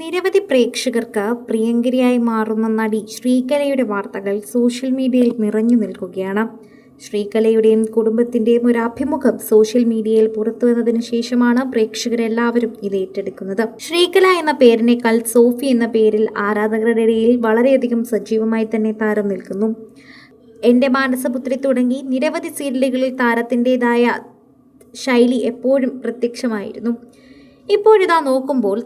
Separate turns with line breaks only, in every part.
നിരവധി പ്രേക്ഷകർക്ക് പ്രിയങ്കരിയായി മാറുന്ന നടി ശ്രീകലയുടെ വാർത്തകൾ സോഷ്യൽ മീഡിയയിൽ നിറഞ്ഞു നിൽക്കുകയാണ്. ശ്രീകലയുടെയും കുടുംബത്തിൻ്റെയും ഒരു അഭിമുഖം സോഷ്യൽ മീഡിയയിൽ പുറത്തുവന്നതിന് ശേഷമാണ് പ്രേക്ഷകരെല്ലാവരും ഇത് ഏറ്റെടുക്കുന്നത്. ശ്രീകല എന്ന പേരിനേക്കാൾ സോഫി എന്ന പേരിൽ ആരാധകരുടെ ഇടയിൽ വളരെയധികം സജീവമായി തന്നെ താരം നിൽക്കുന്നു. എൻ്റെ മാനസപുത്രി തുടങ്ങി നിരവധി സീരിയലുകളിൽ താരത്തിൻ്റെതായ ശൈലി എപ്പോഴും പ്രത്യക്ഷമായിരുന്നു. ഇപ്പോഴിതാ നോക്കുമ്പോൾ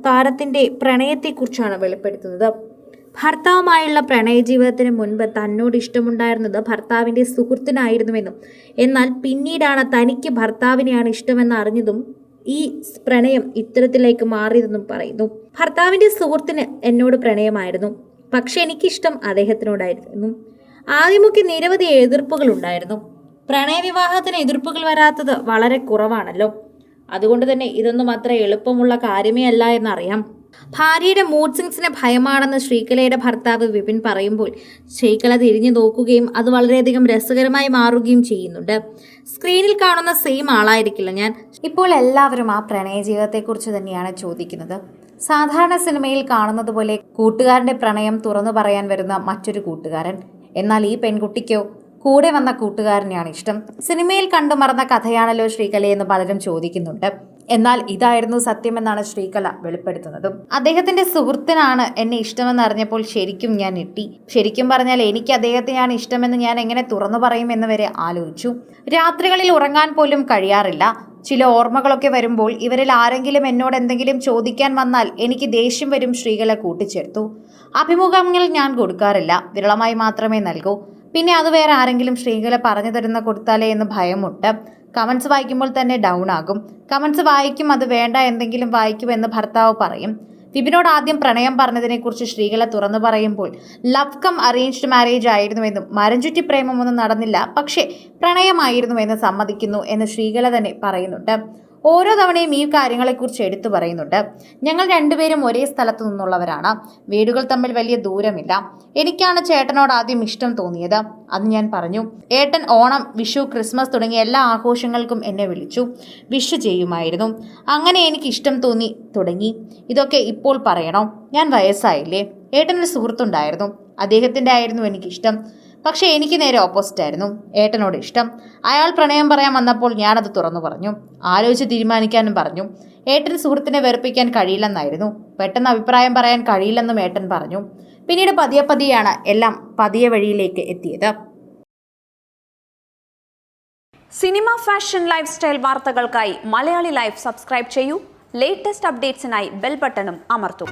താരത്തിൻ്റെ പ്രണയത്തെക്കുറിച്ചാണ് വെളിപ്പെടുത്തുന്നത്. ഭർത്താവുമായുള്ള പ്രണയ ജീവിതത്തിന് മുൻപ് തന്നോട് ഇഷ്ടമുണ്ടായിരുന്നത് ഭർത്താവിൻ്റെ സുഹൃത്തിനായിരുന്നുവെന്നും എന്നാൽ പിന്നീടാണ് തനിക്ക് ഭർത്താവിനെയാണ് ഇഷ്ടമെന്ന് അറിഞ്ഞതും ഈ പ്രണയം ഇത്തരത്തിലേക്ക് മാറിയതെന്നും പറയുന്നു. ഭർത്താവിൻ്റെ സുഹൃത്തിന് എന്നോട് പ്രണയമായിരുന്നു, പക്ഷെ എനിക്കിഷ്ടം അദ്ദേഹത്തിനോടായിരുന്നു. ആദ്യമൊക്കെ നിരവധി എതിർപ്പുകൾ ഉണ്ടായിരുന്നു. പ്രണയവിവാഹത്തിന് എതിർപ്പുകൾ വരാത്തത് വളരെ കുറവാണല്ലോ. അതുകൊണ്ട് തന്നെ ഇതൊന്നും അത്ര എളുപ്പമുള്ള കാര്യമേ അല്ല എന്നറിയാം. ഭാര്യയുടെ മൂഡ് സ്വിങ്സിന് ഭയമാണെന്ന് ശ്രീകലയുടെ ഭർത്താവ് വിപിൻ പറയുമ്പോൾ ശ്രീകല തിരിഞ്ഞു നോക്കുകയും അത് വളരെയധികം രസകരമായി മാറുകയും ചെയ്യുന്നുണ്ട്. സ്ക്രീനിൽ കാണുന്ന സെയിം ആളായിരിക്കില്ല ഞാൻ. ഇപ്പോൾ എല്ലാവരും ആ പ്രണയ ജീവിതത്തെക്കുറിച്ച് തന്നെയാണ് ചോദിക്കുന്നത്. സാധാരണ സിനിമയിൽ കാണുന്നത് പോലെ കൂട്ടുകാരൻ്റെ പ്രണയം തുറന്നു പറയാൻ വരുന്ന മറ്റൊരു കൂട്ടുകാരൻ. എന്നാൽ ഈ പെൺകുട്ടിക്കോ കൂടെ വന്ന കൂട്ടുകാരനെയാണ് ഇഷ്ടം. സിനിമയിൽ കണ്ടു മറന്ന കഥയാണല്ലോ ശ്രീകലയെന്ന് പലരും ചോദിക്കുന്നുണ്ട്. എന്നാൽ ഇതായിരുന്നു സത്യമെന്നാണ് ശ്രീകല വെളിപ്പെടുത്തുന്നതും. അദ്ദേഹത്തിന്റെ സുഹൃത്തിനാണ് എന്നെ ഇഷ്ടമെന്ന് അറിഞ്ഞപ്പോൾ ശരിക്കും ഞാൻ ഞെട്ടി. ശരിക്കും പറഞ്ഞാൽ എനിക്ക് അദ്ദേഹത്തെയാണ് ഇഷ്ടമെന്ന് ഞാൻ എങ്ങനെ തുറന്നു പറയുമെന്ന് വരെ ആലോചിച്ചു. രാത്രികളിൽ ഉറങ്ങാൻ പോലും കഴിയാറില്ല. ചില ഓർമ്മകളൊക്കെ വരുമ്പോൾ ഇവരിൽ ആരെങ്കിലും എന്നോട് എന്തെങ്കിലും ചോദിക്കാൻ വന്നാൽ എനിക്ക് ദേഷ്യം വരും. ശ്രീകല കൂട്ടിച്ചേർത്തു. അഭിമുഖങ്ങൾ ഞാൻ കൊടുക്കാറില്ല, വിരളമായി മാത്രമേ നൽകൂ. പിന്നെ അത് വേറെ ആരെങ്കിലും ശ്രീകല പറഞ്ഞു തരുന്ന കൊടുത്താലേ എന്ന് ഭയമുണ്ട്. കമൻസ് വായിക്കുമ്പോൾ തന്നെ ഡൗൺ ആകും. കമൻസ് വായിക്കും, അത് വേണ്ട എന്തെങ്കിലും വായിക്കുമെന്ന് ഭർത്താവ് പറയും. വിപിനോട് ആദ്യം പ്രണയം പറഞ്ഞതിനെക്കുറിച്ച് ശ്രീകല തുറന്നു പറയുമ്പോൾ ലവ് കം അറേഞ്ച്ഡ് മാരേജ് ആയിരുന്നുവെന്നും മരംചുറ്റി പ്രേമമൊന്നും നടന്നില്ല, പക്ഷേ പ്രണയമായിരുന്നുവെന്ന് സമ്മതിക്കുന്നു എന്ന് ശ്രീകല തന്നെ പറയുന്നുണ്ട്. ഓരോ തവണയും ഈ കാര്യങ്ങളെക്കുറിച്ച് എടുത്തു പറയുന്നുണ്ട്. ഞങ്ങൾ രണ്ടുപേരും ഒരേ സ്ഥലത്തു നിന്നുള്ളവരാണ്. വീടുകൾ തമ്മിൽ വലിയ ദൂരമില്ല. എനിക്കാണ് ചേട്ടനോട് ആദ്യം ഇഷ്ടം തോന്നിയത്. അത് ഞാൻ പറഞ്ഞു. ഏട്ടൻ ഓണം, വിഷു, ക്രിസ്മസ് തുടങ്ങിയ എല്ലാ ആഘോഷങ്ങൾക്കും എന്നെ വിളിച്ചു വിഷ് ചെയ്യുമായിരുന്നു. അങ്ങനെ എനിക്ക് ഇഷ്ടം തോന്നി തുടങ്ങി. ഇതൊക്കെ ഇപ്പോൾ പറയണോ? ഞാൻ വയസ്സായില്ലേ? ഏട്ടനൊരു സുഹൃത്തുണ്ടായിരുന്നു, അദ്ദേഹത്തിൻ്റെ ആയിരുന്നു എനിക്കിഷ്ടം. പക്ഷേ എനിക്ക് നേരെ ഓപ്പോസിറ്റ് ആയിരുന്നു ഏട്ടനോട് ഇഷ്ടം. അയാൾ പ്രണയം പറയാൻ വന്നപ്പോൾ ഞാനത് തുറന്നു പറഞ്ഞു. ആലോചിച്ച് തീരുമാനിക്കാനും പറഞ്ഞു. ഏട്ടന് സുഹൃത്തിനെ വെറുപ്പിക്കാൻ കഴിയില്ലെന്നായിരുന്നു. പെട്ടെന്ന് അഭിപ്രായം പറയാൻ കഴിയില്ലെന്നും ഏട്ടൻ പറഞ്ഞു. പിന്നീട് പതിയെയാണ് എല്ലാം പതിയെ വഴിയിലേക്ക് എത്തിയത്.
സിനിമ, ഫാഷൻ, ലൈഫ് സ്റ്റൈൽ വാർത്തകൾക്കായി മലയാളി ലൈഫ് സബ്സ്ക്രൈബ് ചെയ്യൂ. ലേറ്റസ്റ്റ് അപ്ഡേറ്റ്സിനായി ബെൽ ബട്ടണും അമർത്തൂ.